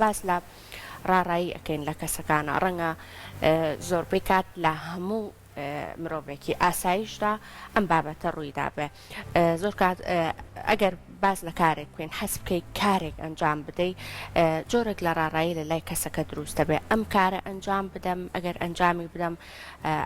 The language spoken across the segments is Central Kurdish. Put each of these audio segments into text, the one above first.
باس لە ڕاڕایی ئەەکەین لە کەسەکانە ڕەنگە زۆربەی کات لە هەموو مرۆڤێکی ئاساییشدا ئەم بابەتە ڕوویدا بێ زۆر کات ئەگەر باز لە کارێک بکەین حەز بکەیت کارێک ئەنجام بدەیت جۆرێک لە ڕاڕایی لە لای کەسەکە دروستە بێ ئەم کارە ئەنجام بدەم ئەگەر ئەنجامی بدەم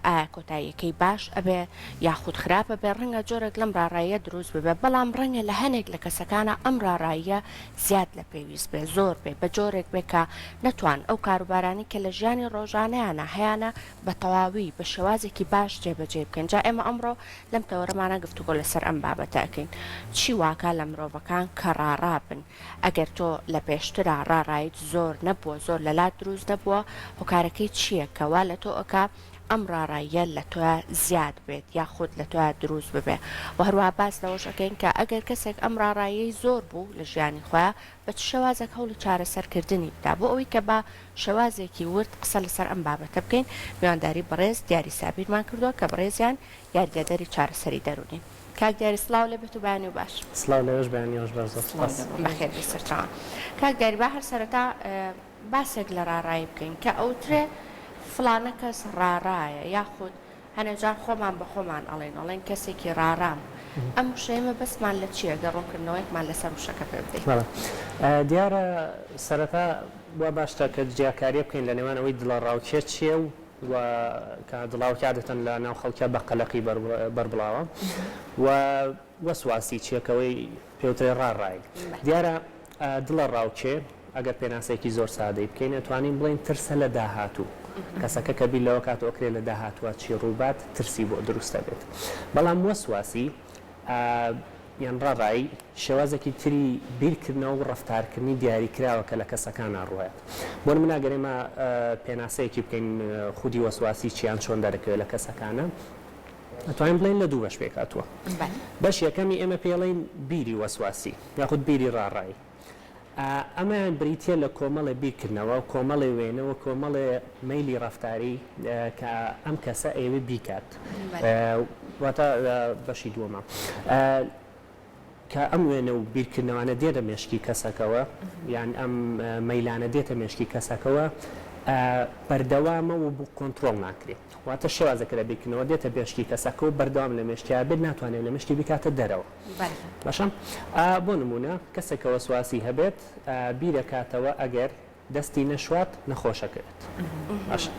ئایا کۆتاییەکەی باش ئەبێ یاخود خراپە بێ ڕەنگە جۆرێک لەم ڕاڕاییە دروست ببێ بەڵام ڕەنگە لە هەنێک لە کەسەکانە ئەم ڕاڕاییە زیاد لە پێویست بێ زۆر بێ بە جۆرێک بێ کە نەتوان ئەو کاروبارانی کە لە ژیانی ڕۆژانەیانە هەیەە بە تەواوی بە شێوازێکی باش جێبەجێ بکەن جا ئێمە ئەمڕۆ لەم تەوەرەمانە گفتوگۆ لەسەر ئەم بابەتەکەین چی واکە لە مرۆڤەکان کە ڕاڕابن ئەگەر تۆ لە پێشترا ڕاڕایت زۆر نەبووە زۆر لەلات دروست نەبووە هۆکارەکەی چییە کەوا لە تۆ ئەکا ئەم ڕاڕاییە لە تۆ زیاد بێت یاخود لە تۆ دروست ببێ و هەروە باس لەوەش ئەەکەین کە ئەگەر کەسێک ئەم ڕاڕاییەی زۆر بوو لە ژیانی خۆیان بە چ شێوازێک هەوڵی چارەسەرکردنی بدا بۆ ئەوەی کە بە شێوازێکی ورد قسە لەسەر ئەم بابەتە بکەین میوانداری بەڕێز دیاری سابیرمان کردووە کە بەڕێزیان یاریدەدەری چارەسەری دەرونین کاک دیاری سڵاو لێبێت و بەیانی و باش سڵاو لەوەش بەیانیەوەش بەرزە بەخێر بیسەرچەوە کاک دیاری با هەر سەرەتا باسێک لە ڕاڕایی بکەین کە ئەوترێ فلانە کەس ڕاڕایە یاخود هەنێجار خۆمان بە خۆمان ئەڵێن کەسێکی ڕاڕام ئەم شەیمە بەسمان لە چییە گەڕۆکردنەوەیەکمان لەسەر وشەکە پێ بدەین دیارە سەرەتا وا باشتە کە جیاکاری بکەین لە نێوانەوەی دڵە ڕاوکێ چییە و کە دڵاوکیادەتەن لە ناو خەڵکە بە قەلەقی بەربڵاوە و وەسواسی چیەکەوەی پێوتری ڕاڕای دیارە دڵە ڕاوکێ ئەگەر پێناسێکی زۆر سادەی بکەین ئەتوانین بڵین ترسە لە داهاتوو کەسەکە کە بیلەوە کاتۆکرێ لە داهاتوە چی ڕووبات ترسی بۆ دروستە بێت بەڵام وەسواسی یان ڕاڕایی شێوازێکی تری بیرکردنەوە و ڕەفتارکردنی دیاریکراوە کە لە کەسەکان ڕوایەت بۆ مناگەرێمە پێناسەیەکی بکەین خودی وەسواسی چیان چۆن دەرەکەوێت لە کەسەکانە ئەتوانین بڵین لە دوو بەش پێکاتوە بەش یەکەمی ئێمە پێڵین بیری وەسواسی یاخود بیری ڕاڕایی ئەمەیان بریتە لە کۆمەڵی بیرکردنەوە و کۆمەڵی وێنەوە کۆمەڵی مەیلی ڕەفتاری کە ئەم کەسە ئێوە بیکات واتە بەشی دووەمە کە ئەم وێنە و بیرکردنەوەانە دێتە مێشکی کەسەکەوە یان ئەم مەیلانە دێتە مێشکی کەسەکەەوە بەردەوامەوە بوو کۆنتترۆل ناکرێت واتە شێوازەکە لە بیرکردنەوە دێتە بێشکی کەسەکە و بەردەوام لە مێشتیا بێت ناتوانێت لە مشتی بکاتە دەرەوە باشە بۆ نمونە کەسێکە وەسواسی هەبێت بیرەکاتەوە ئەگەر دەستی نەشوات نەخۆشەکەوێت باشە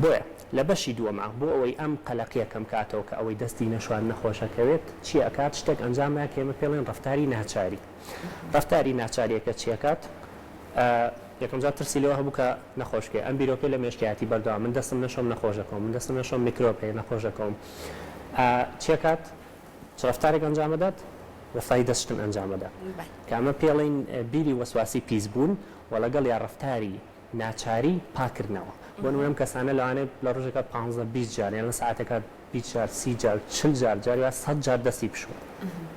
بۆیە لە بەشی دووەمە بۆ ئەوەی ئەم قەلەقیە کەم کاتەوە کە ئەوەی دەستی نەشوان نەخۆشەکەوێت چی ئەکات شتێک ئەنجامە کە ئێمە پێڵێن ڕەفتاری ناچاری ڕەفتاری ناچاریەکە چیەکات یەکەمجار ترسی لەوە هەبوو کە نەخۆشکێ ئەم بیرۆکە لە مێشکیاتی بەردەوام من دەستم نەشۆم نەخۆشەکەم من دەستم نەشۆم میکرۆپێ نەخۆشەکەم چیەکات چ ڕەفتارێک ئەنجامەدات ڕەفتاری دەستشتن ئەنجامەدا کە ئەمە پێڵین بیری وەسواسی پیسبوون و لەگەڵ یا ڕەفتاری ناچاری پاکردنەوە بۆ نمونەم کەسانە لەوانێت لە ڕۆژێکە 15-20 جار یان لە ساعتێکە 20 جار 30 جار 40 جار جار 100 جار دەستی بشوە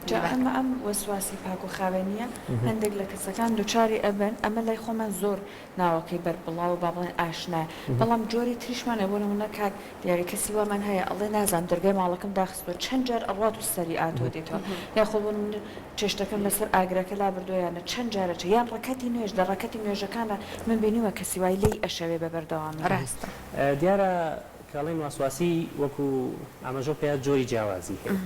جا ئەمە ئەم وەسواسی پاک و خاوێنیە هەندێک لە کەسەکان دووچاری ئەبن ئەمە لای خۆمان زۆر ناوەکەی بەربڵاو با بڵێن ئاشنا بەڵام جۆری تریشمانە بۆ نمونە کاک دیاری کەسی وامان هەیە ئەڵێ نازان دەرگای ماڵەکەم داخستووە چەند جار ئەڕات و سەری ئاتۆ دێتەوە یاخۆ بۆ نمونە چێشتەکەم لەسەر ئاگرەکە لا بردویانە چەند جارەچە یان ڕەکەتی نوێژ لە ڕەکەتی نوێژەکانە من بینیوە کەسی وای لی ئەشەوێ بە بەردەوامی ڕاستە دیارە کاڵین واسواسی وەکو ئاماژۆ پێ جۆری جیاوازی هەیە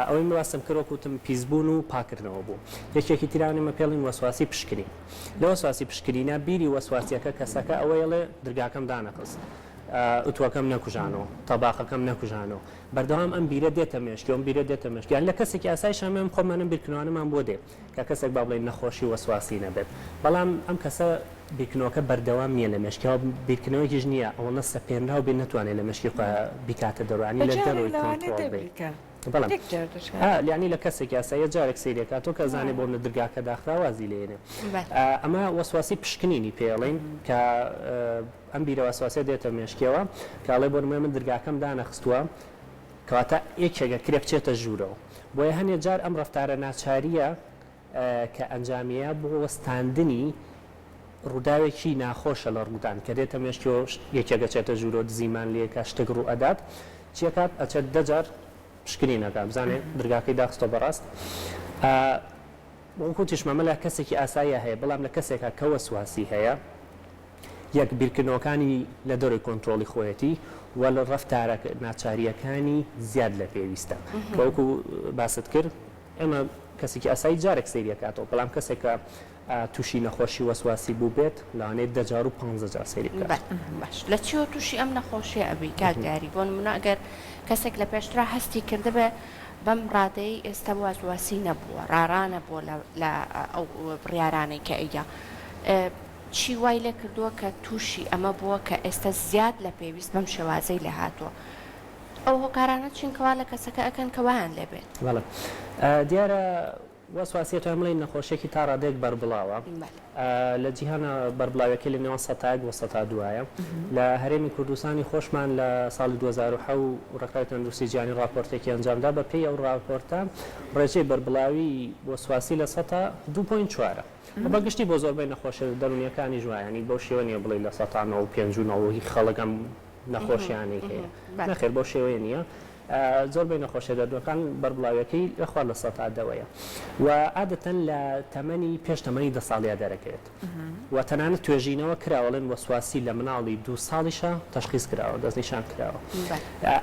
ئەوەی مەواستم کردوەکوتم پیسبوون و پاکردنەوە بوو یەکێکی تیرانێمە پێڵین وەسواسی پشکنی لە وەسواسی پشکنینە بیری وەسواسیەکە کەسەکە ئەوەیڵێ دەرگاکەم دانەخست ئوتوەکەم نەکوژانەوە تەباقەکەم نەکوژانەوە بەردەوام ئەم بیرە دێتە مێشکی ئەم بیرە دێتە مێشکی یان لە کەسێکی ئاسایش ئەمەم خۆمانم بیرکردنەوەمان بۆ دێ کە کەسێک با بڵێن نەخۆشی وەسواسی نەبێت بەڵام ئەم کەسە بیرکردنەوەکە بەردەوام نییە لە مێشکیەوە بیرکردنەوەیکیش نییە ئەوە سەپێنرا و بێ نەتوانێت لە مێشکی بیکاتە دەڕوانی لە دەڕۆی کۆنتڕۆڵ بێت لیانی لە کەسێکی ئاساییە جارێک سیرێکات تۆ کە زانێ بۆ منە دەرگاکە داخراوازی لێنێ ئەمە وەسواسی پشکنینی پێڵین کە ئەم بیرە وەسواسیە دێتە مێشکیەوە کاڵێ بۆ من دەرگاکەم دانەخستووە کەواتە یەکێکە کرێ بچێتە ژوورەوە بۆیە هەنێ جار ئەم ڕەفتارە ناچاریە کە ئەنجامیە بۆ وەستاندنی ڕووداوێکی ناخۆشە لە ڕوودان کە دێتە مێشکیەوە یەکێکە چێتە ژوورۆ دزیمان لێکە شتێک ڕوو ئەدات چیەکات ئەچێت دەجار پشکنینەکە بزانێ دەرگاکەی داخستۆ بەڕاست وەکو تیشمەمە لە کەسێکی ئاساییە هەیە بەڵام لە کەسێکە کە وەسواسی هەیە یەک بیرکردنەوەکانی لە دەوری کۆنتترۆلی خۆیەتی و لە ڕەفتارە ناچاریەکانی زیاد لە پێویستە کەوەکو باست کرد ئێمە کەسێکی ئاسایی جارێک سەیریەکاتەوە بەڵام کەسێکە تووشی نەخۆشی وەسواسی بوو بێت لەوانێت 10 و 15 جار سەیری بکات. باش لە چیوە تووشی ئەم نەخۆشیە ئەبی کاکداری بۆ نمونە ئەگەر کەسێک لە پێشترا هەستی کردبێ بەم ڕادەی ئێستا وەسواسی نەبووە ڕارانە بۆ لە ئەو بڕیارانەی کە ئەیە چی وای لێ کردووە کە تووشی ئەمە بووە کە ئێستا زیاد لە پێویست بەم شێوازەی لە هاتووە ئەو هۆکارانە چینکەوا لە کەسەکە ئەکەن کەوایان لێبێت دیارە وەسواسیەت ئەمڵی نەخۆشیێکی تا ڕادێک بەربڵاوە لە جیهانە بەربڵاوەکە لە نێوان 100 دوایە لە هەرێمی کوردستانی خۆشمان لە ساڵی 2010 ڕێکخراوی تەندروستی جیهانی راپۆرتێکی ئەنجامدا بە پێی ئەو راپۆرتە ڕێژەی بەربڵاوی وەسواسی لە 2.4 بەگشتی بۆ زۆربەی نەخۆشە دەرونیەکانی ژوایانی بەو شێوە نیە بڵێ لە 195 خەڵکم نەخۆشیانی هەیە نەخێر بۆ شێوەیە نییە زۆربەی نەخۆشیە دەردوەکان بەربڵاویەکەی لەخوا لە 100 و عادەتەن لە تەمەنی پێش تەمەنی 10 ساڵیا دەرەکەوێت و تەنانەت توێژینەوە کراوەڵێن وەسواسی لە مناڵی 2 ساڵیشە تەشخیص کراوە دەستنیشان کراوە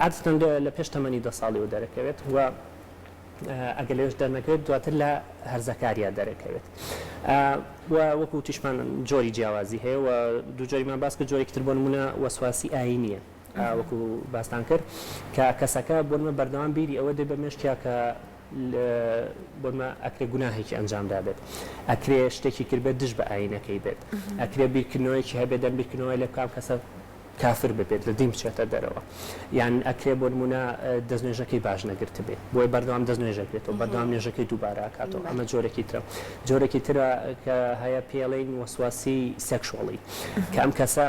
عادەتەن لە پێش تەمەنی 10 ساڵی و دەرەکەوێت و ئەگە لێش دەرنەکەوێت دواتر لە هەرزەکاریا دەرەکەوێت وەکو تیشمان جۆری جیاوازی هەیە و دوو جۆریمان باس کرد جۆرێکتر بۆ نمونە وەسواسی ئاینیە وەکو باستان کرد کە کەسەکە بۆنمە بەردەوام بیری ئەوە دەی بە مێشکیا کە بۆنمە ئەکرێ گوناهێکی ئەنجامدا بێت ئەکرێ شتێکی کرد بێت دش بە ئاینەکەی بێت ئەکرێ بیرکردنەوەیکی هەبێت دەم بیرکردنەوەی لە کام کەسە کافر ببێت لە دین بچێتە دەرەوە یان ئەکرێ بۆ نمونە دەستنوێژەکەی باش نەگرت بێت بۆی بەردەوام دەستنوێژەکرێتەوە بەردەوام نوێژەکەی دووبارە کاتەوە ئەمە جۆرێکی ترە کە هەیە پێڵین وەسواسی سێکشۆڵی کە ئەم کەسە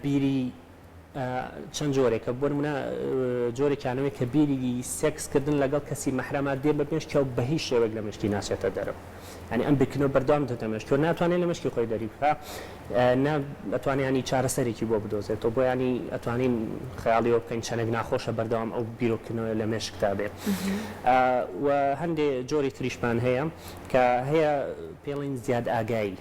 بیری چەند جۆرێکە بۆ نمونە جۆرێکیانەوەی کە بیری سێکسکردن لەگەڵ کەسی مەحرەما دێ بە پێش کە بە هیچ شێوەیەک لە مشکی ناچێتە دەرەوە ینی ئەم بکردنەوە بەردەوام دێتە مشکی و ناتوانێت لە مشکی خۆی دەری بکە ئەتوانێت ینی چارەسەرێکی بۆ بدۆزێتەوە بۆ ینی ئەتوانین خەیاڵیەوە بکەین چەندێک ناخۆشە بەردەوام ئەو بیرۆکردنەوە لە مێشکتا بێت و هەندێک جۆری تریشمان هەیە کە هەیە پێڵین زیاد ئاگایی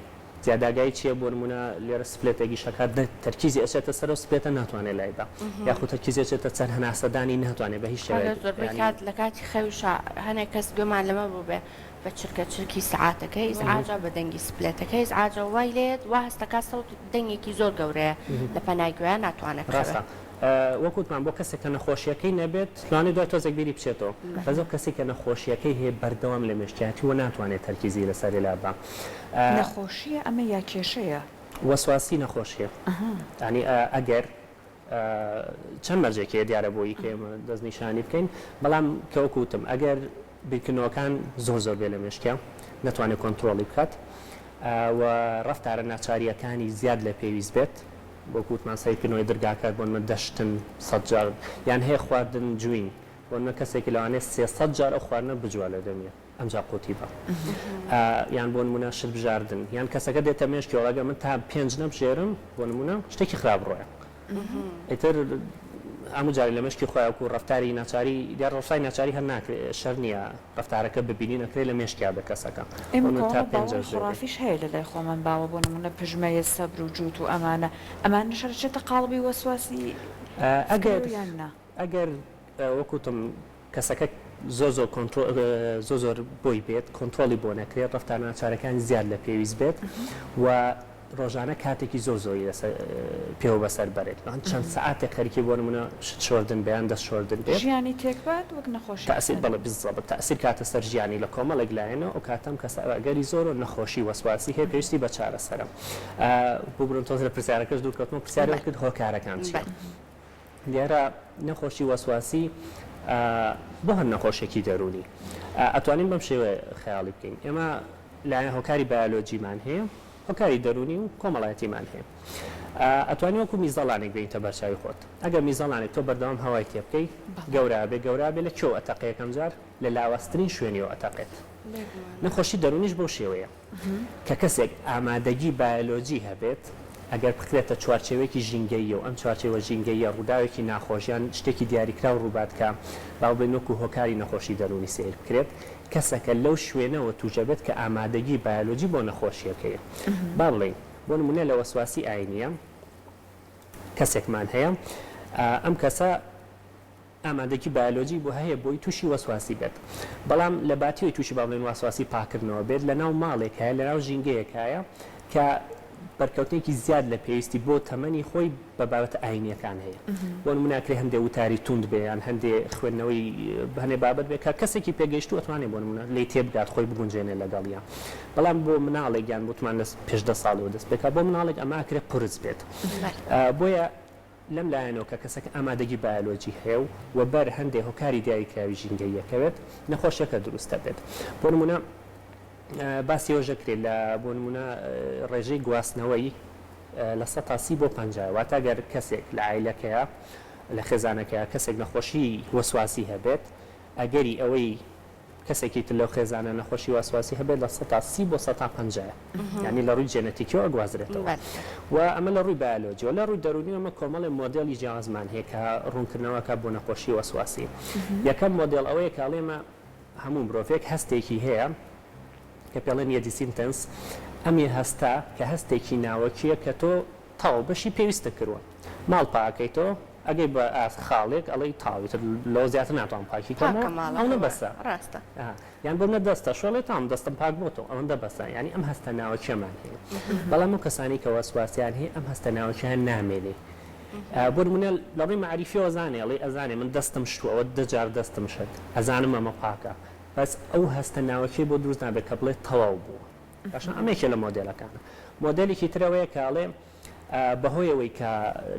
زیاداگای چیە بۆ نمونە لێرە سپلێتێکی شەکات تەرکیزی ئەچێتە سەر و سپلێتە ناتوانێت لایدا یاخود تەرکیزی ئەچێتە چەند هەناسەدانی ناتوانێت بە هیچ شێوەیەک زۆربەی کات لە کاتی خەویشە هەنێک کەس گومان لەمە بوو بێ بە چرکی سعاتەکە ئیزعاجە بە دەنگی سپلێتەکە ئیزعاجە وای لێت وا هەستەکە سەوت دەنگێکی زۆر گەورەیە لە پەنایگویان ناتوانێت وەکوتمان بۆ کەسێکە نەخۆشیەکەی نەبێت لەوانێ دوای تۆزێک بیری بچێتەوە بەزۆ کەسێکە نەخۆشیەکەی هەیە بەردەوام لە مێشکیاتی و ناتوانێت تەرکیزی لەسەری لابا نەخۆشیە ئەمە یا کێشەیە وەسواسی نەخۆشیە ینی ئەگەر چەند مەرجێکەیە دیارە بۆی کە ئێمە دەستنیشانی بکەین بەڵام کەوەکوتم ئەگەر بیرکردنەوەکان زۆر بێ لە مێشکیا ناتوانێت کۆنتترۆلی بکات و ڕەفتارە ناچاریەکانی زیاد لە پێویست بێت بۆ کووتمان سەیرکردنەوەی دەرگاکە بۆنمە دەشتن 100 جار یان هەیە خواردن جوین بۆنمە کەسێکی لەوانێت 300 جار ئەو خواردنە بجووە لە دەمیە ئەمجا قوتی بە یان بۆ نمونە شت بژاردن یان کەسەکە دێتە مێشکی وڵاگە من تا 5 نەبژێرم بۆ نمونە شتێکی خراپ ڕۆیە ئیتر ئەموو جاری لە مشکی خۆیان و ڕفتاری ناچاری دیار ڕۆژای ناچاری هەر ناکرێت شەر نییە ڕفتارەکە ببینی نەکرێت لە مێشکیا بە کەسەکە خرافیش هەیە لە لای خۆمان باوە بۆ نمونە پژمەیە سەبر و جووت و ئەمان نشارچێتە قاڵبی وەسواسی ئەگەر وەکوتم کەسەکە زۆر بۆی بێت کۆنتترۆلی بۆ نەکرێت ڕفتار ناچارەکان زیاد لە پێویست بێت و ڕۆژانە کاتێکی زۆری پێوە بەسەر بەرێت چەند سعاتێک خەریکی بۆ نمونە شۆردن بەیان دەست شۆردن بێت ژیانی تێکبات وەک نەخۆشی تەأسیر بەڵێ بالضبط تەأسیر کاتە سەر ژیانی لە کۆمەڵێک لایەنەوە ئەو کاتەم کەس ئەگەری زۆر و نەخۆشی وەسواسی هەیە پێویستی بە چارەسەرە بۆ بڕۆن تۆز لە پرسیارەکەش دوورکەوتمە پرسیارێک کرد هۆکارەکان چیە دیارە نەخۆشی وەسواسی بۆ هەر نەخۆشێکی دەرونی ئەتوانین بەم شێوە خەیاڵی بکەین ئێمە لایەن هۆکاری بایۆلۆجیمان هەیە هۆکاری دەرونی و کۆمەڵایەتیمان هەیە ئەتوانین وەکو میزەڵانێک بێنیتە بەرچاوی خۆت ئەگەر میزەڵانێک تۆ بەردەوام هەوای تێ بکەی گەورە بێ لە کێو ئەتەقێ یەکەم جار لە لاوەسترین شوێنیەوە ئەتەقێت نەخۆشی دەرونیش بۆ شێوەیە کە کەسێک ئامادەگی بایۆلۆجی هەبێت ئەگەر بخرێتە چوارچێوەیەکی ژینگەیە و ئەم چوارچێوە ژینگەیە ڕووداوێکی ناخۆشیان شتێکی دیاریکرا و ڕووباتکە باو بێن وەکو هۆکاری نەخۆشی دەرونی سیر بکرێت کەسەکە لەو شوێنەوە تووشە بێت کە ئامادەگی بایۆلۆجی بۆ نەخۆشیەکەیە با بڵێن بۆ نمونە لە وەسواسی ئاینیە کەسێکمان هەیە ئەم کەسە ئامادەگی بایۆلۆجی بۆ هەیە بۆی تووشی وەسواسی بێت بەڵام لە باتیەوەی تووشی با بڵێن وەسواسی پاکردنەوە بێت لە ناو ماڵێک هەیە لە ناو ژینگەیەکایە کە بەرکەوتێکی زیاد لە پێویستی بۆ تەمەنی خۆی بە بابەتە ئاینیەکان هەیە بۆ نموناکرێ هەندێک وتاری توند بێ یان هەندێک خوێندنەوەی هەنێ بابەت بێت کە کەسێکی پێگەیشتو ئەتوانێت بۆ نمونە لی تێبگات خۆی بگونجێنێ لەگەڵیان بەڵام بۆ مناڵێک یان بۆتمان پێش 10 ساڵەوە دەست پێکا بۆ مناڵێک ئەماکرێ قورس بێت بۆیە لەم لایەنەوە کە کەسەکە ئامادەگی بایۆلۆجی هەیە و بەر هەندێک هۆکاری دیاریکراوی ژینگەیەکەوێت نەخۆشیەکە دروستە بێت بۆ نمونە باسی ئەوژەکرێت لە بۆ نمونە ڕێژەی گواستنەوەی لە 130 بۆ 50 واتە گەر کەسێک لە عیلەکەیە لە خێزانەکەیە کەسێک نەخۆشی وەسواسی هەبێت ئەگەری ئەوەی کەسێکی تر لەو خێزانە نەخۆشی وەسواسی هەبێت لە 130 بۆ 150 یعنی لە ڕووی جێنەتیکیەوە ئەگوازرێتەوە و ئەمە لە ڕووی بایۆلۆجی و لە ڕووی دەرونی ئەمە کۆمەڵی مۆدێلی جیاوازمان هەیە کە ڕوونکردنەوەکە بۆ نەخۆشی وەسواسی یەکەم مۆدێل ئەوەیە کە ئەڵێمە هەموو مرۆڤێک هەستێکی هەیە کە پێڵێن یەدیسینتەنس ئەمی هەستا کە هەستێکی ناوەکیە کە تۆ تاو بەشی پێویستە کردووە ماڵ پاکەیتەوە ئەگەی بە خاڵێک ئەڵی تاویتر لەو زیاتر ناتوان پاکی ئەو نەبەسە ڕاستە یان بۆ نەدەستە شۆڵێ تام دەستم پاک بۆتەوە ئەوەندە بەسە ینی ئەم هەستە ناوەکیەمان هەیە بەڵام ئەو کەسانی کە وەسواسیان هەیە ئەم هەستە ناوەکیان نامێنێ بۆ نمونە لە ڕووی معریفیەوە ئەزانێ ئەڵێ ئەزانێ من دەستم شتووە دەجار دەستم شت ئەزانم ئەمە پاکە بەس ئەو هەستە ناوەکی بۆ دروست نابێت کە بڵێت تەواو بوو باشن ئەمێکێ لە مۆدێلەکانە مۆدێلێکی ترەوەیە کاڵێ بەهۆیەوەی کە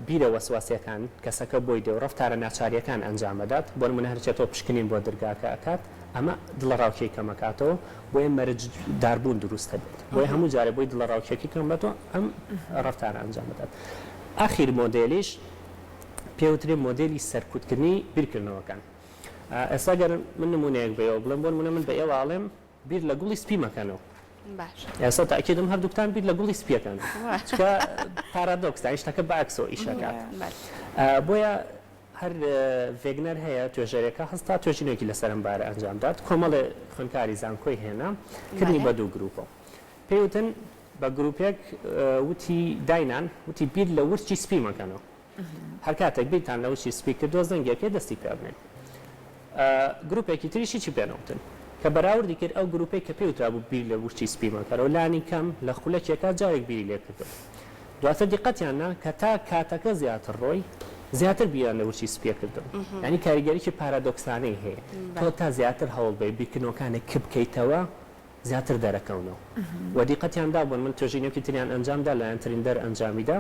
بیرە وەسواسیەکان کەسەکە بۆی دێ و ڕەفتارە ناچاریەکان ئەنجام بدات بۆ نمونە هەرچێتەوە پشکنین بۆ دەرگاکە ئەکات ئەمە دڵە ڕاوکێک کەمەکاتەوە بۆیە مەرج داربوون دروستە بێت بۆی هەموو جارێ بۆی دڵە ڕاوکێکی کەم بێتەوە ئەم ڕەفتارە ئەنجام بدات ئاخیر مۆدێلیش پێوترێ مۆدێلی سەرکوتکردنی بیرکردنەوەکان ئێستا گەر من نمونەیەک بێەوە بڵێم بۆ نمونە من بە ئێواڵێم بیر لە گوڵی سپی مەکەنەوە ئێستا تاکیدم هەردووکتان بیر لە گوڵی سپیەکەن چکە پارادۆکستا شتەکە بەعکسەوە ئیشەکات بۆیە هەر ڤێگنەر هەیە توێژەرێکە هەستا توێژینێکی لەسەرم بارە ئەنجام دات کۆمەڵێ خوێنکاری زانکۆی هێنا کردنی بە دوو گروپەوە پێوتن بە گروپێک وتی داینان وتی بیر لە ورچی سپی مەکەنەوە هەر کاتێک بیرتان لە وشی سپی کردۆ زەنگێکی دەستی پێ بنێن گروپێکی تریشی چی پێنەوتن کە بەراوردی کرد ئەو گروپی کە پێوترا بوو بیر لە ورچی سپی مەکەرەوە لانی کەم لە خولەکێکا جارێک بیری لێ کردو دواتر دیقەتیاننا کە تا کاتەکە زیاتر ڕۆی زیاتر بیان لە ورچی سپیە کردو ینی کاریگەریکی پارادۆکسانەی هەیە تۆ تا زیاتر هەوڵ بێ بیرکردنەوەکانێک کبکەیتەوە زیاتر دەرەکەونەوە و دیقەتیاندا بوون من توێژینێکی تریان ئەنجامدا لە ئەنترینەر ئەنجامیدا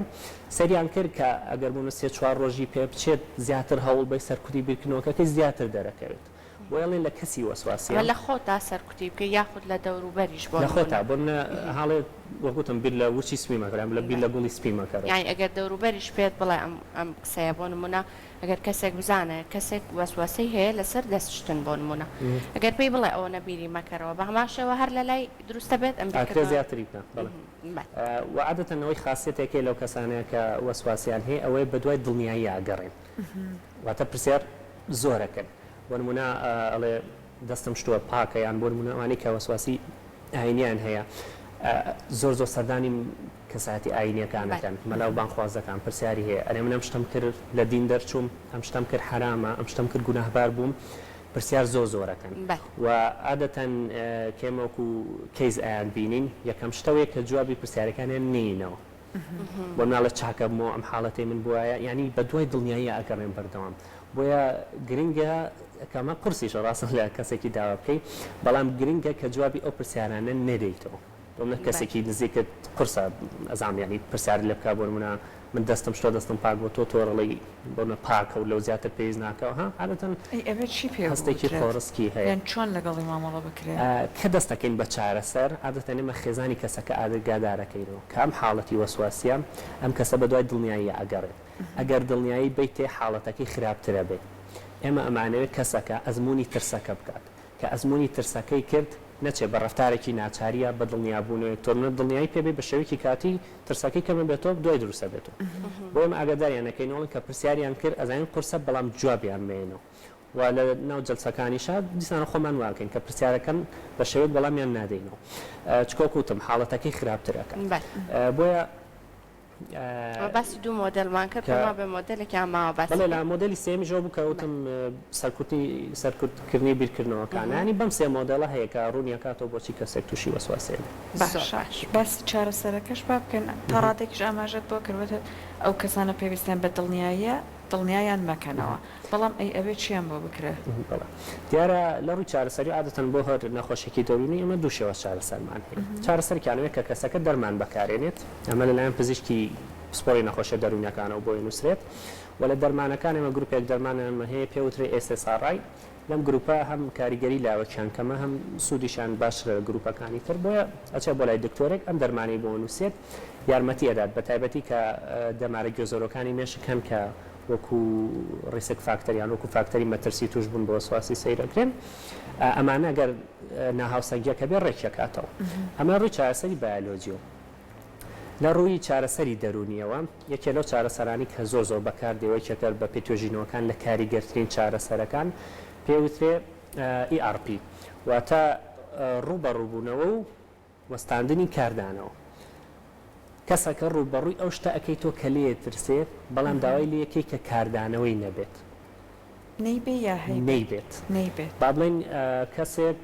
سەریان کرد کە ئەگەر بوون 3-4 ڕۆژی پێ بچێت زیاتر هەوڵ بەی سەرکوتی بیرکردنەوەکەی زیاتر دەرەکەوێت وڵێن لە کەسی وەسواسی لە خۆتا سەرکوتی بکە یاخود لە دەوروبەریش بۆ لە خۆتا بۆن هەڵێ وەگوتم بیر لە ورچی سپی مەکەرم لە بیر لە گوڵی سپی مەکەرەوە یعنی ئەگەر دەوروبەریش پێت بڵێ ئەم قسەیە بۆ نمونە ئەگەر کەسێک بزانە کەسێک وەسواسی هەیە لەسەر دەستشتن بۆ نمونە ئەگەر پێی بڵێ ئەوە نەبیری مەکەرەوە بە هەماشەوە هەر لە لای دروستە بێت ئەم زیاتری و عادەتەنەوەی خاصیتێکی لەو کەسانەیە کە وەسواسیان هەیە ئەوەی بەدوای دڵنیایی ئاگەڕێن واتە پرسیار زۆرەکەن بۆ نمونە ئەڵێ دەستم شتووە پاکە یان بۆ نمونە ئەوانەی کە وەسواسی ئاینیان هەیە زۆر سەردانی کەساتی ئاینیەکانەکەن مەلاو بانخوازەکان پرسیاری هەیە ئەرێ من ئەم شتم کرد لە دین دەرچووم ئەم شتم کرد حرامە ئەم شتم کرد گوناهبار بووم پرسیار زۆرەکەن و عادەتەن کێمەوەکو کەیز ئایان بینین یەکەم شتەوەیە کە جوابی پرسیارەکانیان نینەوە بۆ مناڵە چاکە بمەوە ئەم حاڵەتی من بووایە ینی بە دوای دڵنیایی ئەگەڕێن بەردەوام بۆیە گرنگە کەمە قورسیش ڕاستن لە کەسێکی داوا بکەی بەڵام گرنگە کە جوابی ئەو پرسیارانە نەدەیتەوە دڵنە کەسێکی نزیکت قورسە ئەزام ینی پرسیار لێ بکە بۆ نمونە من دەستم شتۆ دەستم پاک بۆ تۆ تۆڕڵی بۆنە پاکە و لەو زیاتر پێویست ناکەوە ها عادەتەن ئەوێت چی پێ هەستێکی خۆڕسکی هەیە چۆن لەگەڵی مامەڵە بکرێت کە دەستەکەین بە چارەسەر عادەتەن ئێمە خێزانی کەسەکە ئاگادارەکەینەوە کە ئەم حاڵەتی وەسواسیە ئەم کەسە بە دوای دڵنیایی ئەگەڕێت ئەگەر دڵنیایی بیتێ حاڵەتەکەی خراپترە بێت ئێمە ئەمانەوێت کەسەکە ئەزمموی ترسەکە بکات کە ئەزمموی ترسەکەی کرد نەچێت بە ڕفتارێکی ناچاریە بە دڵنیابوونەوەی تۆ منە دڵنیایی پێبێ بە شێوەیەکی کاتی ترسەکەی کەمە بێتەوە دوای دروستە بێتەوە بۆ ئێمە ئاگاداریانەکەینەوەڵن کە پرسیاریان کرد ئەزانین قورسە بەڵام جوابیان بێنەوە و لە ناو جەلسەکانیشا دیسانە خۆمان واکەین کە پرسیارەکەن بە شێوەیەک بەڵامیان نادەینەوە چکۆکوتم حاڵەتەکەی خراپترەکە بۆیە باسی دوو مۆدلمان کرد ما بە مۆدلێکی ئاماوە باسی لە مۆدلی سێمی ژۆ بکەوتم سەرکردنی بیرکردنەوەکانانی بەم سێ مۆدلە هەیە کە ڕوونیەکاتەوە بۆچی کەسێک تووشی وەسواسێن باسی چارەسەرەکەش با بکەن تا ڕادێکیش ئاماژەت بۆ کردوێتە ئەو کەسانە پێویستیان بە دڵنیایان مەکەنەوە بەڵام ئەوێ چیان بۆ بکرێت دیارە لە ڕووی چارەسەری عادەتەن بۆ هەر نەخۆشێکی دەرونی ئەمە دوو شێوە چارەسەرمان هەیە چارەسەرکیانەوەی کە کەسەکە دەرمان بەکارێنێت ئەمە لەلایەن پزیشکی سپۆری نەخۆشە دەرونیەکانەوە بۆی نووسرێت و لە دەرمانەکان ئەمە گروپێک دەرمانەمە هەیە پێوترێ SSRI لەم گروپە هەم کاریگەری لاوەکیان کەمە هەم سوودیشان باشترە لە گروپەکانی تر بۆیە ئەچێ بۆ لای دکتۆرێک ئەم دەرمانی بۆ نووسێت یارمەتی ئەدات بە تایبەتی کە دەمارە گوێزۆرەکانی مێشکەن کە وەکو ڕیسک فاکتەریان وەکو فاکتەری مەترسی توش بوون بۆ وەسواسی سەیرەکرێن ئەمانە ئەگەر ناهاوسەنگیەکە بێ ڕێکیەکاتەوە ئەمە ڕووی چارەسەری بایۆلۆجیۆ لە ڕووی چارەسەری دەرونیەوە یەکێ لەو چارەسەرانی کە زۆر بەکاردێەوەیکەکە بە پێتۆژینەوەکان لە کاریگەرترین چارەسەرەکان پێوترێ ERP واتە ڕوبەڕووبوونەوە و وەستاندنی کاردانەوە کەسەکە ڕوبەڕووی ئەو شتە ئەەکەی تۆ کە لێ ترسێت بەڵام داوای لە یەکەی کە کاردانەوەی نەبێت نەیبێت با بڵێن کەسێک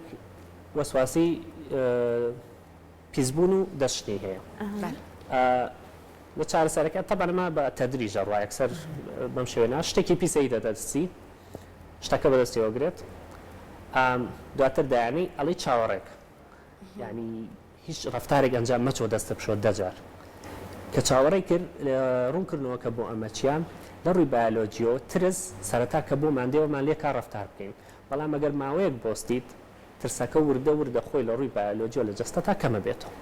وەسواسی پیسبوون و دەشتی هەیە لە چارەسەرەکە تەبەنەما بە تەدریجە ڕایەکسەر بەم شێوێنە شتێکی پیسەی دەدەستی شتەکە بەدەستیەوەگرێت دواتر دایانەی ئەڵی چاوەڕێک ینی هیچ ڕفتارێک ئەنجام مەچۆ دەستە بشۆ دەجار کە چاوەڕێی کرد ڕوونکردنەوە کە بۆ ئەمەچیان لە ڕووی بایۆلۆجیۆ ترس سەرەتا کە بۆ مادەوەمان لێ کا ڕفتار بکەین بەڵام ئەگەر ماوەیەک بۆستیت ترسەکە وردە خۆی لە ڕووی بایۆلۆجیۆ لە جەستە تا کەمە بێتەوە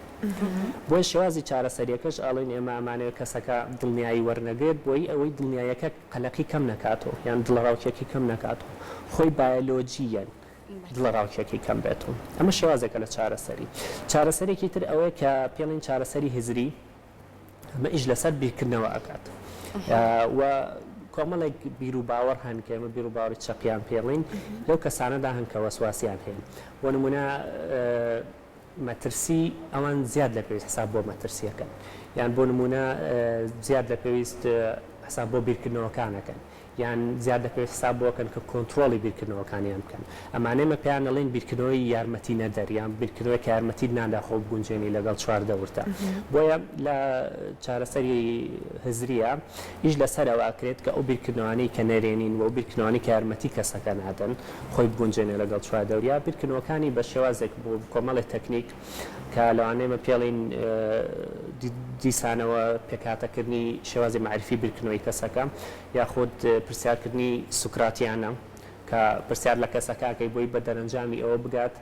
بۆی شێوازی چارەسەریەکەش ئەڵێن ئێمە ئەمانەوە کەسەکە دڵنیایی وەرنەگرێت بۆی ئەوەی دڵنیایەکە قەلەقی کەم نکاتەوە یان دڵڕاوکێکی کەم نکاتەوە خۆی بایۆلۆجیەن دڵڕاوکێکی کەم بێتەوە ئەمە شێوازێکە لە چارەسەرێکی تر ئەوەیە کە پێڵین چارەسەری هزری ئەمە ئیش لەسەر بیرکردنەوە ئەکات و کۆمەڵێک بیر و باوەڕ هەن کە ئێمە بیر و باوەڕی چەقیان پێڵین لەو کەسانەدا هەن کە وەسواسیان هەیە بۆ نمونە مەترسی ئەوان زیاد لە پێویست حساب بۆ مەترسیەکەن یان بۆ نمونە زیاد لە پێویست حساب بۆ بیرکردنەوەکانەکەن یان زیاد لە پێویست حساب بۆکەن کە کۆنتترۆلی بیرکردنەوەکانیان بکەن ئەمانەمە پێیان دەڵێن بیرکردنەوەی یارمەتی نەدەر یان بیرکردنەوەی کە یارمەتی نادا خۆ بگونجێنی لەگەڵ چواردە ورتە بۆیە لە چارەسەری هزریە ئیش لەسەرەوە ئاکرێت کە ئەو بیرکردنەوەی کە نەرێنین و بیرکردنەوەی کە یارمەتی کەسەکە نادەن خۆی بگونجێنێ لەگەڵ چواردەوریا بیرکردنەوەکانی بە شێوازێک بۆ کۆمەڵی تەکنیک کە لەوانەیەمە پێڵین دیسانەوە پێکاتەکردنی شێوازی معرفی بیرکردنەوەی کەسەکە یاخود پرسیارکردنی سوکراتیانە کە پرسیار لە کەسەکەکەی بۆی بە دەرەنجامی ئەوە بگات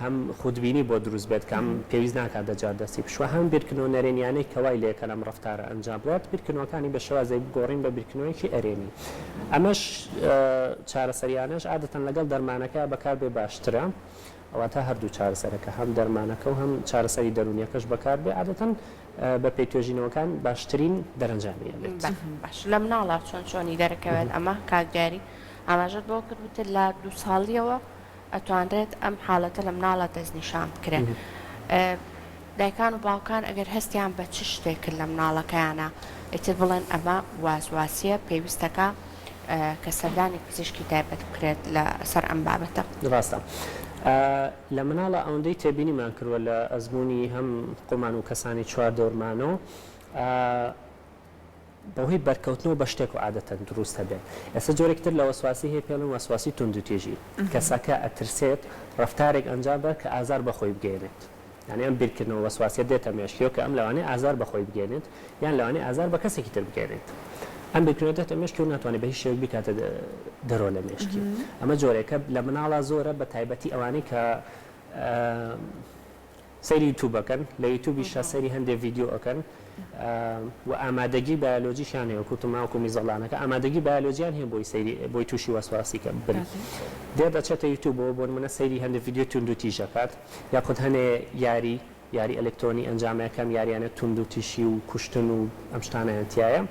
هەم خودبینی بۆ دروست بێت کەم پێویست ناکات دەجار دەستی بشوە هەم بیرکردنەوە نەرێنیانەی کەوای لێکە لەم ڕفتارە ئەنجام بڵات بیرکردنەوەکانی بە شێوازێک گۆڕین بە بیرکردنەوەیکی ئەرێنی ئەمەش چارەسەریانەش عادەتەن لەگەڵ دەرمانەکە بەکار بێ باشترە ئەواتە هەردوو چارەسەرەکە هەم دەرمانەکە و هەم چارەسەری دەرونیەکەش بەکار بێ عادەتەن بە پێیتۆژینەوەکان باشترین دەرەنجامیە بێت باش لە مناڵە چۆنی دەرەکەوێت ئەمە کاکداری ئاماژەت بۆ کردوتر لە 2 ساڵیەوە ئەتوانرێت ئەم حاڵەتە لە مناڵە دەستنیشان بکرێت دایکان و باوکان ئەگەر هەستیان بە چ شتێک کرد لە مناڵەکەیانە ئیتر بڵێن ئەمە وازواسیە پێویستەکە کە سەردانی پزیشکی تایبەت بکرێت لە سەر ئەم بابەتە ڕاستە لە مناڵە ئەوەندەی تێبینیمان کردوە لە ئەزمموی هەم قۆمان و کەسانی چوار دەورمانەوە بەهۆی بەرکەوتنەوە بە شتێک و عادەتەن دروستە بێت ئێستا جۆرێکتر لە وەسواسی هەیە پێڵن وەسواسی توندوتێژی کەسەکە ئەترسێت ڕفتارێک ئەنجام بە کە ئازار بەخۆی بگەێنێت یعنی ئەم بیرکردنەوە وەسواسیە دێتە مێشکیەوە کە ئەم لەوانەیە ئازار بەخۆی بگەێنێت یان لەوانەیە ئازار بە کەسێکی تر بگەێنێت ئەم بیرکردنەوە دێتە مێشکی و ناتوانێت بە هیچ شێوەیەک بکاتە دەرۆ لە مێشکی ئەمە جۆرێکە لە مناڵە زۆرە بە تایبەتی ئەوانەی کە سەیری یوتیوبەکەن لە یوتیوبیشە سەیری هەندێک ڤیدیۆ ئەەکەن و ئامادەگی بایۆلۆجیشیان هەیە وەکوتماوەکو میزەڵانەکە ئامادەگی بایۆلۆجیان هەیە بۆی تووشی وەسواسیکە بن دێ دەچێتە یوتیوبەوە بۆ نمونە سەیری هەندێک ڤیدیۆ تونند و تیژەکات یاخود هەنێ یاری ئەلکترۆنی ئەنجامەکەم یاریانە تونند و تیشی و کوشتن و ئەم شتانەیەتیایە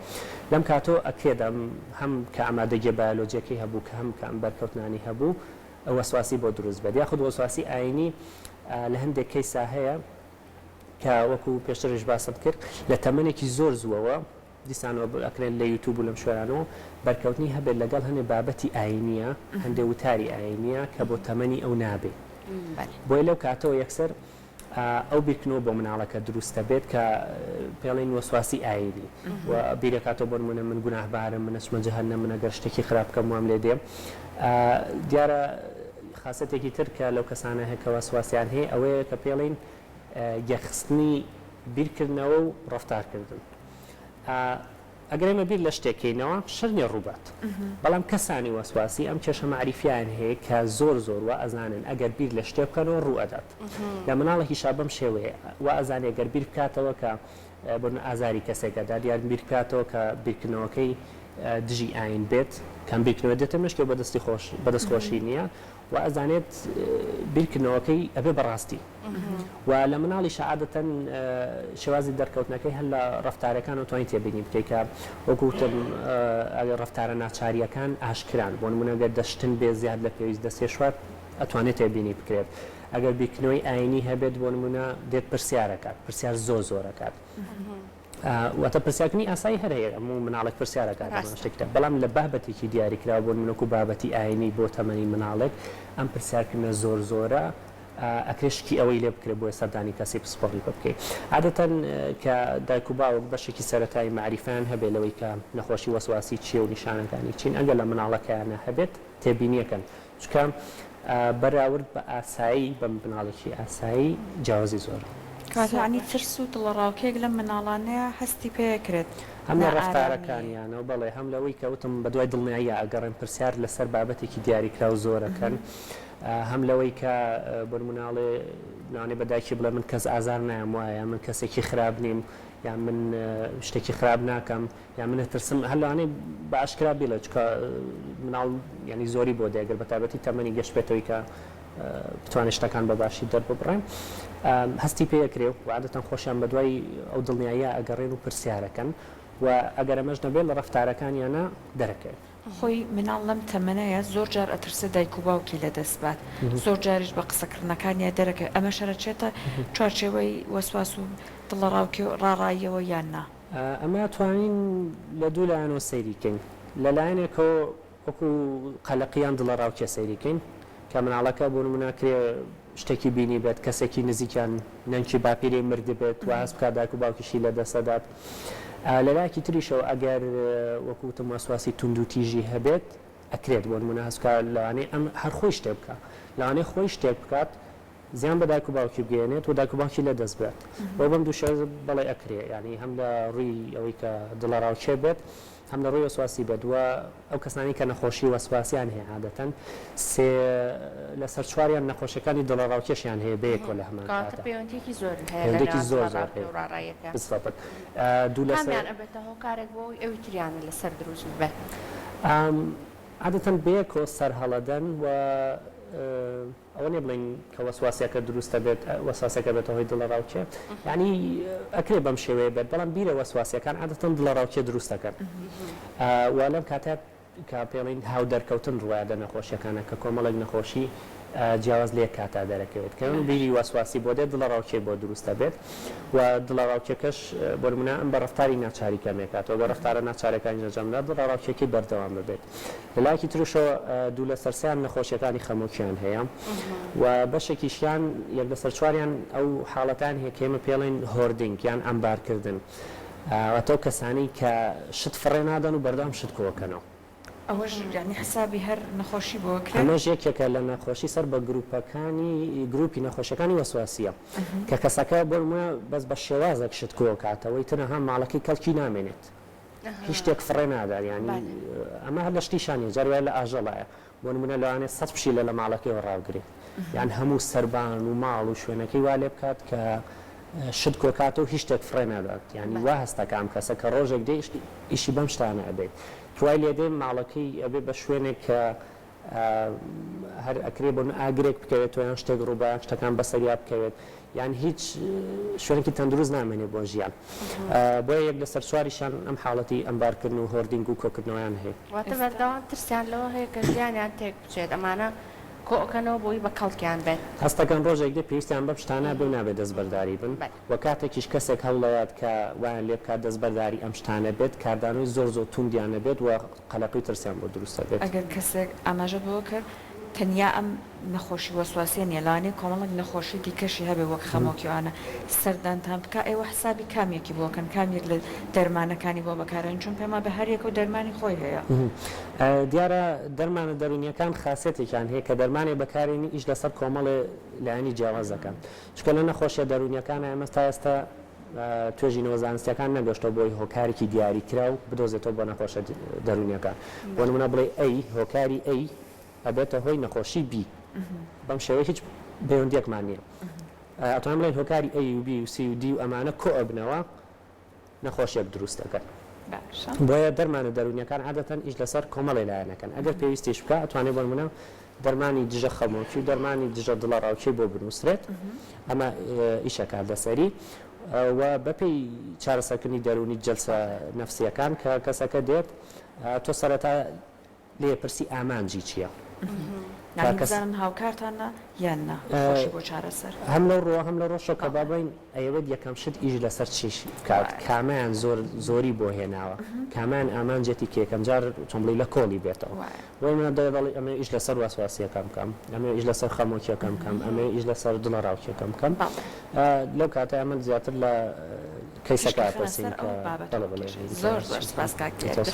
لەم کاتۆ ئەکرێدەم هەم کە ئامادەگی بایۆلۆجیەکەی هەبوو کە هەم کە ئەم بەرکەوتنانی هەبوو وەسواسی بۆ دروست بێت یاخود وەسواسی ئاینی لە هەندێک کەیسا هەیە کە وەکو پێشترش باسم کرد لە تەمەنێکی زۆر زووەوە دیسانەوە ئەکرێن لە یوتیوب و لەم شوێنانەوە بەرکەوتنی هەبێت لەگەڵ هەنێ بابەتی ئاینیە هەندێک وتاری ئاینیە کە بۆ تەمەنی ئەو نابێ بۆی لەو کاتەوە یەکسەر ئەو بیرکنەوە بۆ مناڵەکە دروستە بێت کە پێڵین وەسواسی ئاینی و بیرەکاتەوە بۆ نمونە من گوناهبارم من ئەچمە جەهەنەم من ئەگەر شتێکی خراپ بکەم وام لێ دێم دیارە خاصەتێکی تر کە لەو کەسانە هەیە کە وەسواسیان هەیە ئەوەیە کە پێڵین یەخستنی بیرکردنەوە و ڕەفتارکردن ئەگەر ئێمە بیر لە شتێکینەوە شەرنیە ڕووبات بەڵام کەسانی وەسواسی ئەم کێشە معریفیان هەیە کە زۆر وا ئەزانن ئەگەر بیر لە شتێ بکەنەوە ڕوو ئەدات لە مناڵێکی شابەم شێوەیە وا ئەزانێ گەر بیر بکاتەوە کە بن ئازاری کەسێکەدا دیار بیر بکاتەوە کە بیرکردنەوەکەی دژی ئاین بێت کەم بیرکردنەوە دێتە مشکێ بەدەستخۆشی نییە و ئەزانێت بیرکردنەوەکەی ئەبێ بەڕاستی و لە مناڵی شعادەتەن شێوازی دەرکەوتنەکەی هەر لە ڕەفتارەکان و توانین تێبینی بکەیت کە وەکوتم ڕەفتارە ناچاریەکان ئاشکران بۆ نمونە گەر دەشتن بێ زیاد لە پێویست دەستێ شوار ئەتوانێت تێبینی بکرێت ئەگەر بیرکردنەوەی ئاینی هەبێت بۆ نمونە دێت پرسیارەکات پرسیار زۆرەکات واتە پرسیارکردنی ئاسایی هەر هەیە هەموو مناڵێک پرسیارەکات شتێکتە بەڵام لە بابەتێکی دیاریکرا بۆ منەکو بابەتی ئاینی بۆ تەمەنی مناڵێک ئەم پرسیارکردنە زۆرە ئەکرێشکی ئەوەی لێ بکرێت بۆ سەردانی کەسی پسپۆڕی بکەیت عادەتەن کە دایک و باوک بەشێکی سەرەتایی معریفیان هەبێت لەوەی کە نەخۆشی وەسواسی چیە و نیشانەکانی چین ئەگەر لە مناڵەکەیانە هەبێت تێبینیەکەن چکە بەراورد بە ئاسایی بە مناڵێکی ئاسایی جیاوازی زۆر کاتانی ترس و دڵڕاوکێک لە مناڵانەیە هەستی پێکرێت هەم لە ڕەفتارەکانیانەوە بەڵێ هەم لەوەی کەوتم بە دوای دڵنیاییە ئەگەڕێن پرسیار لەسەر بابەتێکی دیاریکرا و زۆرەکەن هەم لەوەی کە بۆ مناڵێ نانێ بەدایکی بڵێ من کەس ئازار نایم وایە من کەسێکی خراپ نیم یا من شتێکی خراپ ناکەم یا منە ترسم هەلوانەی بە ئاشکرا بێڵێ چکە مناڵ ینی زۆری بۆ دەگەر بە تایبەتی تەمەنی گەشت بێتەوەی کە بتوانێت شتەکان بە باشی دەرببڕێن هەستی پێکرێ و عادەتەن خۆشیان بە دوای ئەو دڵنیاییە ئەگەڕێن و پرسیارەکەن و ئەگەر ئەمەش نەبێت لە ڕەفتارەکانیانە دەرەکەوێت خۆی مناڵ لەم تەمەنەیە زۆر جار ئەترسە دایک و باوکی لە دەست بات زۆر جاریش بە قسەکردنەکانیە دەرەکە ئەمە شەرەچێتە چوارچێوەی وەسواس و دڵڕاوکی و ڕاڕاییەوە یان نا ئەمە توانین لە دوو لایەنەوە سەیریکەین لەلایەنێکەوە وەکو قەلەقیان دڵڕاوکێ سەیریکەین کە مناڵەکە بۆ نمونەکرێ شتێکی بینی بێت کەسێکی نزیکیان نەنکی باپیری مرد بێت و هەست بکات دایک و باوکیشی لە دەسەدات لەلایەکی تریشەوە ئەگەر وەکوتم وەسواسی تونند و تیژی هەبێت ئەکرێت بۆ نمونە هەستکە لەوانەیە ئەم هەر خۆی شتێ بکات لەوانەیە خۆی شتێک بکات زیان بە دایک و باوکی بگەێنێت و دایک و باوکی لە دەست بێت بۆ بەم دوو شێ بەڵێ ئەکرێ ینی هەم لە ڕووی ئەوەی کە دڵڕاوچێ بێت هەم لە ڕووی وەسواسی بێت وە ئەو کەسانی کە نەخۆشی وەسواسیان هەیە عادەتەن لە سەر چواریان نەخۆشیەکانی دڵڕاوکێشیان هەیە بەیەکۆ لە هەمان پەیوەندێکی زۆر هەیەندێکی زۆر دوو لەسەر ئەبێتە هۆکارێک بۆ ئەوی تریانە لەسەر دروست بێت عادەتەن بەیەکۆ سەر هەڵەدەن و ئەوە نێ بڵین کە وەسواسیەکە دروستە بێت وەسواسەکە بێتە هۆی دڵڕاوچێ یعنی ئەکرێ بەم شێوەیە بێت بەڵام بیرە وەسواسیەکان عادەتەن دڵڕاوچێ دروستەکەن و لەم کاتێک کە پێڵین هاو دەرکەوتن ڕوایدە نەخۆشیەکانە کە کۆمەڵێک نەخۆشی جیاواز لێ کاتا دەرەکەوێت کە بیری وەسواسی بۆ دێت دڵڕاوچێ بۆ دروستە بێت و دڵڕاوچەکەش بۆ نمونە ئەم بە ڕەفتاری ناچاری کەمێکاتەوە بە ڕەفتارە ناچارەکانی نەجەمدا دڵڕاوچێکی بەردەوام ببێت لەلایەکی ترشەوە دوو لە سەرسیان نەخۆشیەکانی خەمۆکیان هەیە و بەشێکیشیان یەک لە سەر چواریان ئەو حاڵەتان هەیە کە ئێمە پێڵێن هۆردینگ یان ئەمبارکردن واتە کەسانی کە شت فڕێ نادەن و بەردەوام شت کۆکەنەوە ئەوەش ینی حسابی هەر نەخۆشی بۆ ئەمەش یەکێکە لە نەخۆشی سەر بە گروپی نەخۆشیەکانی وەسواسیە کە کەسەکە بۆمە بەس بە شێوازێک شت کۆکاتەوەی تەنەها ماڵەکەی کەڵکی نامێنێت هیچ شتێک فڕێ نادار ینی ئەمە هەر لە شتیشانی جاروای لە ئاژەڵایە بۆ نمونە لەوانێت 100 پشیلە لە ماڵەکەیەوە ڕاوگرێت یان هەموو سەربان و ماڵ و شوێنەکەی وا لێ بکات کە شت کۆکاتەوە هیچ شتێک فڕێ نادات یعنی وا هەستە کام کەسە کە ڕۆژێک دێ ئیشی بەم شتانە ئەبێت توای لێ دێ ماڵەکەی ئەبێ بە شوێنێک کە هەر ئەکرێ بۆن ئاگرێک بکەوێت یان شتێک ڕووبایان شتەکان بەسەریا بکەوێت یان هیچ شوێنێکی تەندروست نامێنێ بۆ ژیان بۆیە یەک لەسەر سواریشان ئەم حاڵەتی ئەمبارکردن و هۆردینگ و کۆکردنەوەیان هەیە واتە بەردەوام ترسیان لەوە هەیە کە ژیانیان تێک بچێت ئەمانە کۆکەنەوە بۆی بە کەڵکیان بێت هەستەکەن ڕۆژێک دێ پێویستیان بەم شتانە بێ نابێت دەستبەرداری بن وە کاتێکیش کەسێک هەوڵەیات کە وایان لێ بکات دەستبەرداری ئەم شتانە بێت کاردانەوەی زۆر توندیانە بێت و قەلەقی ترسیان بۆ دروستە بێت ئەگەر کەسێک ئاماژە بۆ کرد تەنیا ئەم نەخۆشی وەسواسیە نیێلانی کۆمەڵک نەخۆشی دیکەشی هەبێ وەک خەمۆکیوانە سەردانتان بکە ئێوە حسابی کامێکی بۆکەن کامێک لە دەرمانەکانی بۆ بەکارن چون پێما بە هەریەک و دەرمانی خۆی هەیە دیارە دەرمانە دەرونیەکان خاصێتێکیان هەیە کە دەرمانی بەکارێنی ئیش لەسەر کۆمەڵێ لایانی جیاوازەکان چکە لە نەخۆشیە دەرونیەکانە ئێمە تا ئێستا توێژینەوە زانستیەکان نەگەشتەوە بۆی هۆکارێکی دیاریکرا و بدۆزێتەوە بۆ نەخۆشە دەرونیەکان بۆ نمونە بڵێ ئەی هۆکاری ئەی ئەبێتە هۆی نەخۆشی بی بەم شێوەیە هیچ پەیوەندیەکمان نییە ئەتوانم بڵێن هۆکاری ئەی و بی و سی و دی و ئەمانە کۆ ئەبنەوە نەخۆشیەک دروست دەکەن بۆیە دەرمانە دەرونیەکان عادەتەن ئیش لەسەر کۆمەڵی لایەنەکەن ئەگەر پێویستیش بکە ئەتوانێت بۆ نمونە دەرمانی دژە خەمۆکی و دەرمانی دژە دڵە ڕاوچەی بۆ بنووسرێت ئەمە ئیشەکە دەسەری و بەپێی چارەسەرکردنی دەرونی جەلسە نەفسیەکان کە کەسەکە دێت تۆ سەرەتا لێپرسی ئامانجی چییە نازانم هاوکارتانە یان نەخۆشی بۆ چارەسەر هەم لەو ڕۆ هەم لە ڕۆژە کە بابین ئەوێت یەکەم شت ئیش لەسەر چیش کات کامیان زۆری بۆ هێناوە کامیان ئامانجێتی کێکەم جار چۆمبڵی لە کۆڵی بێتەوە وی منە دەڵی ئەمە ئیش لەسەر واسواسیەکەم کەم ئەمە ئیش لەسەر خەمۆکیەکەم کەم ئەمە ئیش لەسەر دڵە ڕاوکیەکەم کەم لەو کاتە ئەمە زیاتر لە کەیسەکە پرسین زۆر سپاس کاک